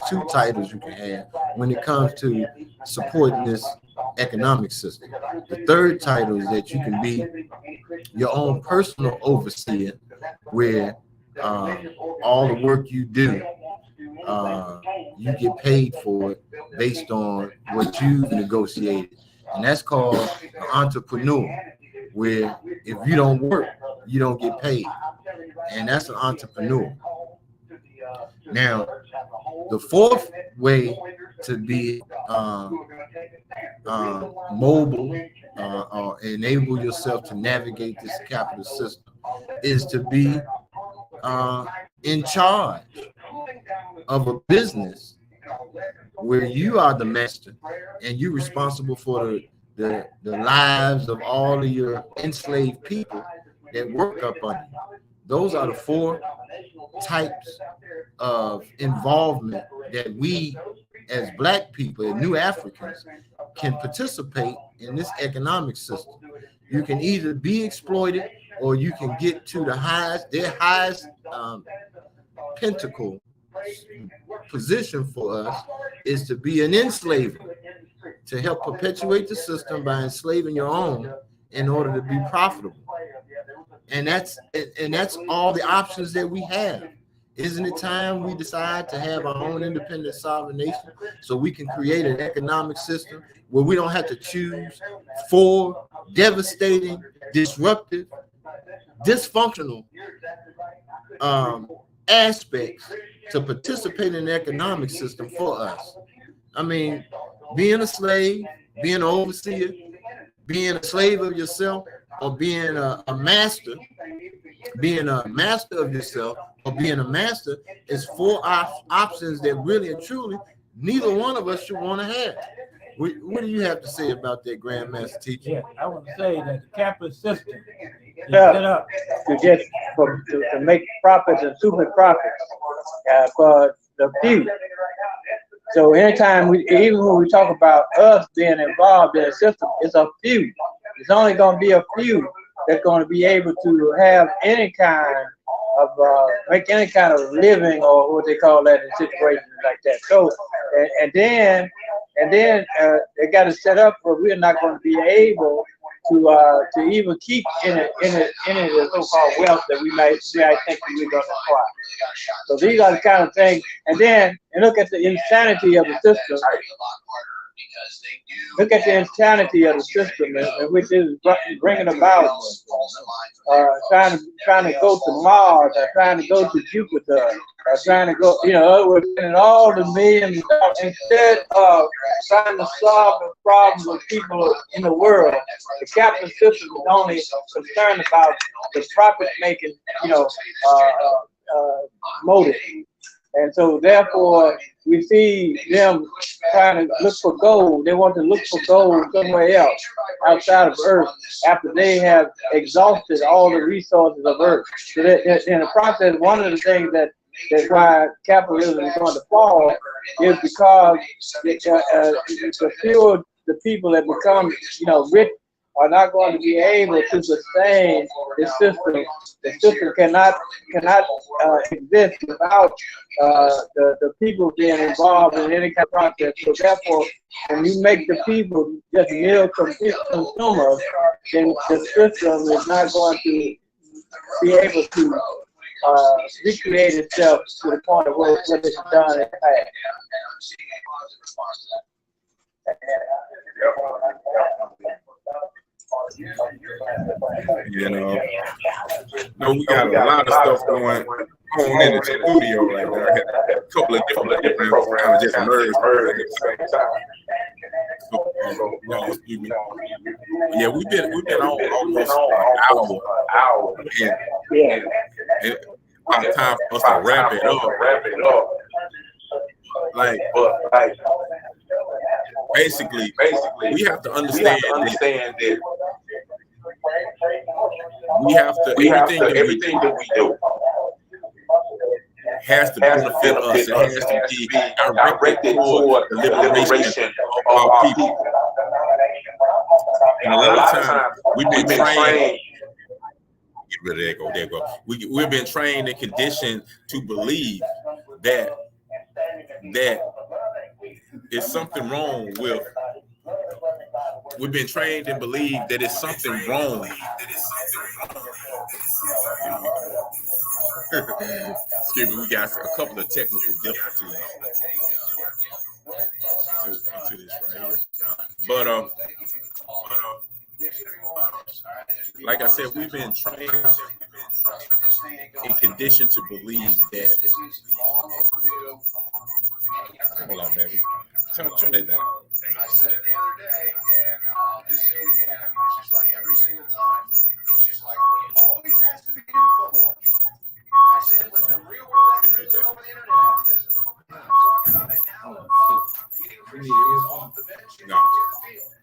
two titles you can have when it comes to supporting this economic system. The third title is that you can be your own personal overseer, where all the work you do, you get paid for it based on what you've negotiated. And that's called an entrepreneur, where if you don't work, you don't get paid. And that's an entrepreneur. Now, the fourth way to be mobile or enable yourself to navigate this capitalist system is to be in charge of a business where you are the master and you're responsible for the lives of all of your enslaved people that work up under you. Those are the 4 types of involvement that we as Black people and New Africans can participate in this economic system. You can either be exploited, or you can get to their highest pinnacle position for us is to be an enslaver, to help perpetuate the system by enslaving your own in order to be profitable. And that's all the options that we have. Isn't it time we decide to have our own independent sovereign nation so we can create an economic system where we don't have to choose 4 devastating, disruptive, dysfunctional aspects to participate in the economic system for us? I mean, being a slave, being an overseer, being a slave of yourself or being a master, being a master of yourself or being a master is four options that really and truly neither one of us should want to have. What do you have to say about that, Grandmaster Teacher? Yeah, I want to say that the capitalist system is set up to make profits and super profits for the few. So anytime even when we talk about us being involved in a system, it's a few. It's only going to be a few that's going to be able to have any kind of make any kind of living or what they call that in situations like that. So and then they got to set up where we're not going to be able to even keep any of the so-called wealth that we might think we're going to acquire. So these are the kind of things. And then look at the insanity of the system. Look at the insanity of the system, which is bringing about trying to go to Mars, or trying to go to Jupiter, or trying to go, we're spending all the millions of dollars instead of trying to solve the problems of people in the world. The capitalist system is only concerned about the profit-making, motive. And so therefore, we see them trying to look for gold. They want to look for gold somewhere else outside of Earth after they have exhausted all the resources of Earth. So that in the process, one of the things that's why capitalism is going to fall is because the fewer the people that become, rich are not going to be able to sustain the system. The system cannot exist without the people being involved in any kind of process. So therefore, when you make the people just mere consumers, then the system is not going to be able to recreate itself to the point of what it's done in the past. No, we got a lot of stuff going on in the studio right now. I had a couple of different programs just merged at the same time. So, excuse me. Yeah, we've been on almost an hour. And about time for us to wrap it up. Like basically, we have to understand that we have to everything that we do has to benefit us. It has to be directed toward the liberation of our people. And a lot of times we've been trained. Get rid of that. There go. We've been trained and conditioned to believe that it's something wrong with. We've been trained and believe that it's something wrong. Excuse me, we got a couple of technical difficulties to this right here. But like I said, we've been trained and conditioned to believe that. Hold on, baby. Turn it down. I said it the other day, and I'll just say it again. It's just like every single time. It's just like it always has to be InfoWars. I said it with the real world activism over the internet activism. I'm talking about it now. Getting Christians off the bench and into the field.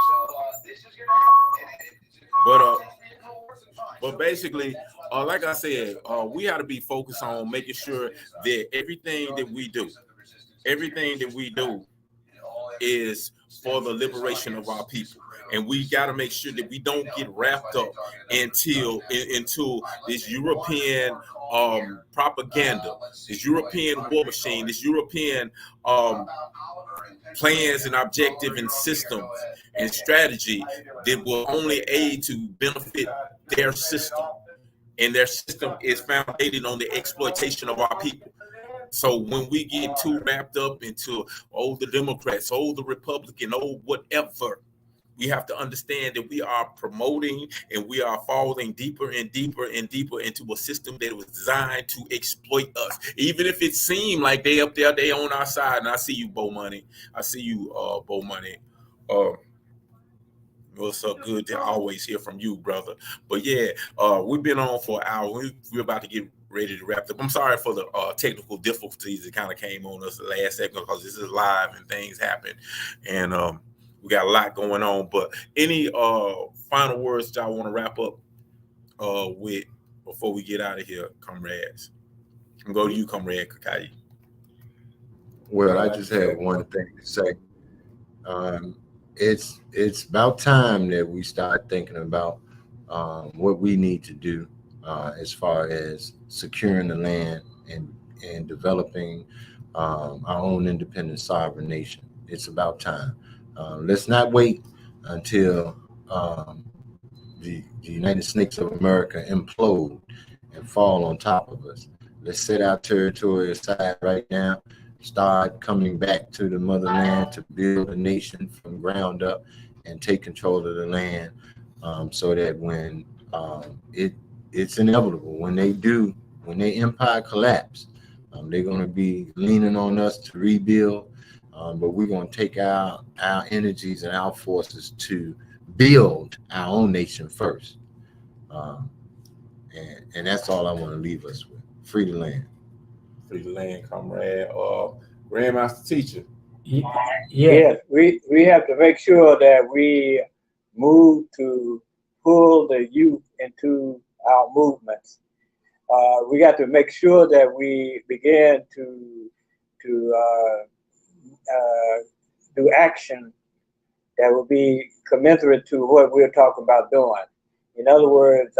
So this is going to happen. But basically, like I said, we got to be focused on making sure that everything that we do is for the liberation of our people. And we got to make sure that we don't get wrapped up into this European propaganda, this European war machine, this European plans and objective and systems and strategy that will only aid to benefit their system. And their system is founded on the exploitation of our people. So when we get too wrapped up into, the Democrats, the Republican, whatever, we have to understand that we are promoting and we are falling deeper and deeper and deeper into a system that was designed to exploit us. Even if it seemed like they up there, they on our side. And I see you, Bo Money. I see you, Bo Money. What's up? Good to always hear from you, brother. But yeah, we've been on for an hour. We're about to get ready to wrap up. I'm sorry for the technical difficulties that kind of came on us the last second because this is live and things happen, and we got a lot going on. But any final words that y'all want to wrap up with before we get out of here, comrades? I'm going to go to you, comrade Kakai. Well, I just have one thing to say. It's about time that we start thinking about what we need to do as far as securing the land and developing our own independent sovereign nation. It's about time. Let's not wait until the United States of America implode and fall on top of us. Let's set our territory aside right now. Start coming back to the motherland to build a nation from ground up and take control of the land, so that when it's inevitable when the empire collapse, they're going to be leaning on us to rebuild, but we're going to take our energies and our forces to build our own nation first, and that's all I want to leave us with. Free the land. Free the land, comrade. Grandmaster teacher. Yes, we have to make sure that we move to pull the youth into our movements. We got to make sure that we begin to do action that will be commensurate to what we're talking about doing. In other words,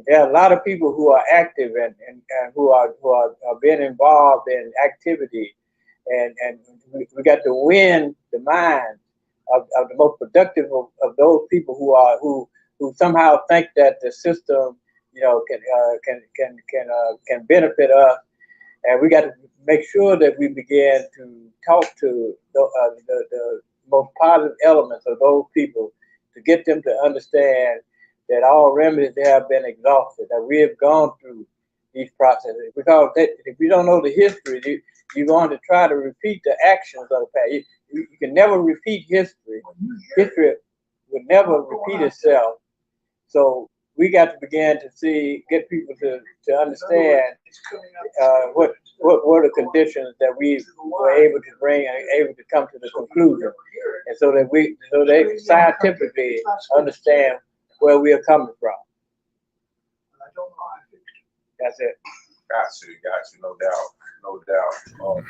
there are a lot of people who are active and who are being involved in activity, and we got to win the minds of the most productive of those people who somehow think that the system, can benefit us, and we got to make sure that we begin to talk to the most positive elements of those people to get them to understand that all remedies have been exhausted, that we have gone through these processes. Because if you don't know the history, you're going to try to repeat the actions of the past. You can never repeat history. History would never repeat itself. So we got to begin to get people to understand what were the conditions that we were able to bring and able to come to the conclusion, and so they scientifically understand where we are coming from. That's it. Got you, no doubt.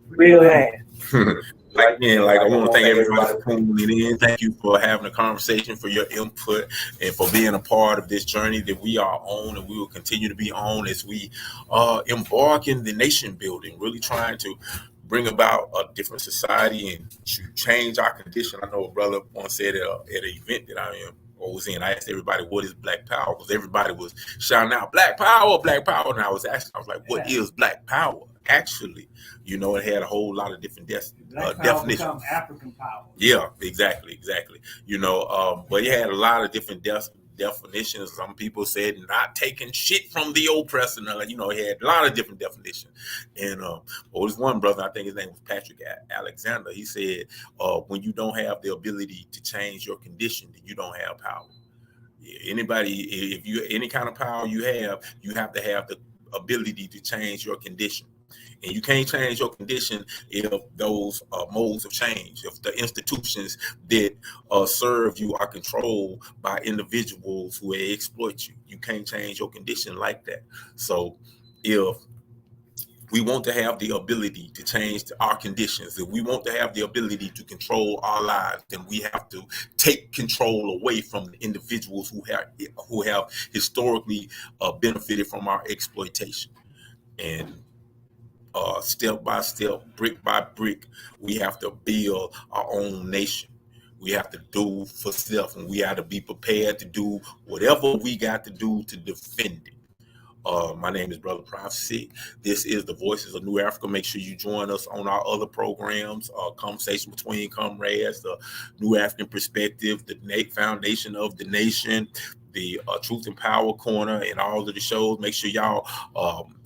Real hand. I want to thank everybody for tuning in. Thank you for having a conversation, for your input, and for being a part of this journey that we are on and we will continue to be on as we embark in the nation building, really trying to bring about a different society and to change our condition. I know a brother once said at an event that I was in, I asked everybody, what is Black Power? Because everybody was shouting out, Black Power, Black Power. And I was like, what is Black Power? Actually, it had a whole lot of different definitions. African power. Yeah, exactly. But it had a lot of different definitions. Some people said not taking shit from the oppressor. It had a lot of different definitions. And there's one brother, I think his name was Patrick Alexander. He said, when you don't have the ability to change your condition, then you don't have power. Any kind of power you have to have the ability to change your condition. And you can't change your condition if those modes of change, if the institutions that serve you are controlled by individuals who exploit you. You can't change your condition like that. So if we want to have the ability to change our conditions, if we want to have the ability to control our lives, then we have to take control away from the individuals who have historically benefited from our exploitation. And step by step, brick by brick, we have to build our own nation. We have to do for self, and we have to be prepared to do whatever we got to do to defend it. My name is Brother Prophecy. This is the Voices of New Afrika. Make sure you join us on our other programs, Conversation Between Comrades, the New African Perspective, the Foundation of the Nation, the Truth and Power Corner, and all of the shows. Make sure y'all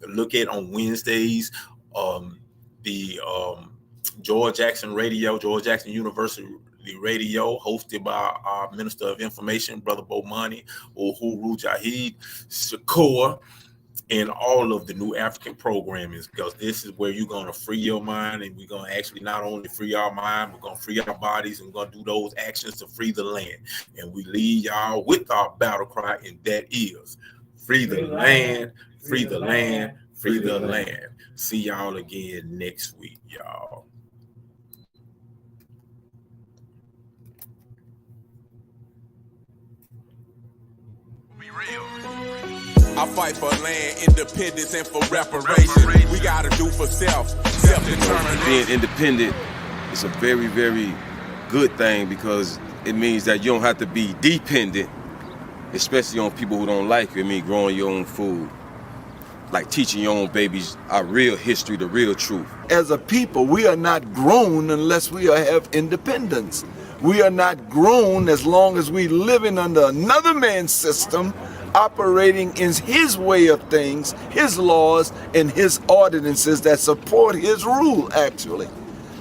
look at on Wednesdays the George Jackson Radio, George Jackson University the radio, hosted by our Minister of Information, Brother Bomani, Uhuru Jahid Shakur, and all of the New African programming, because this is where you're going to free your mind, and we're going to actually not only free our mind, we're going to free our bodies, and we're going to do those actions to free the land. And we leave y'all with our battle cry, and that is free the land, free the land, free the land. See y'all again next week, y'all. Be real. I fight for land, independence, and for reparation. We gotta do for self-determination. Being independent is a very, very good thing, because it means that you don't have to be dependent, especially on people who don't like you. I mean, growing your own food, like teaching your own babies our real history, the real truth. As a people, we are not grown unless we have independence. We are not grown as long as we living under another man's system, operating in his way of things, his laws, and his ordinances that support his rule, actually.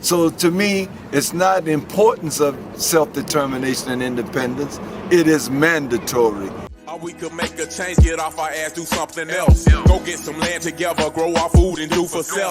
So to me, it's not the importance of self-determination and independence. It is mandatory. Or we could make a change, get off our ass, do something else. Go get some land together, grow our food and do for self.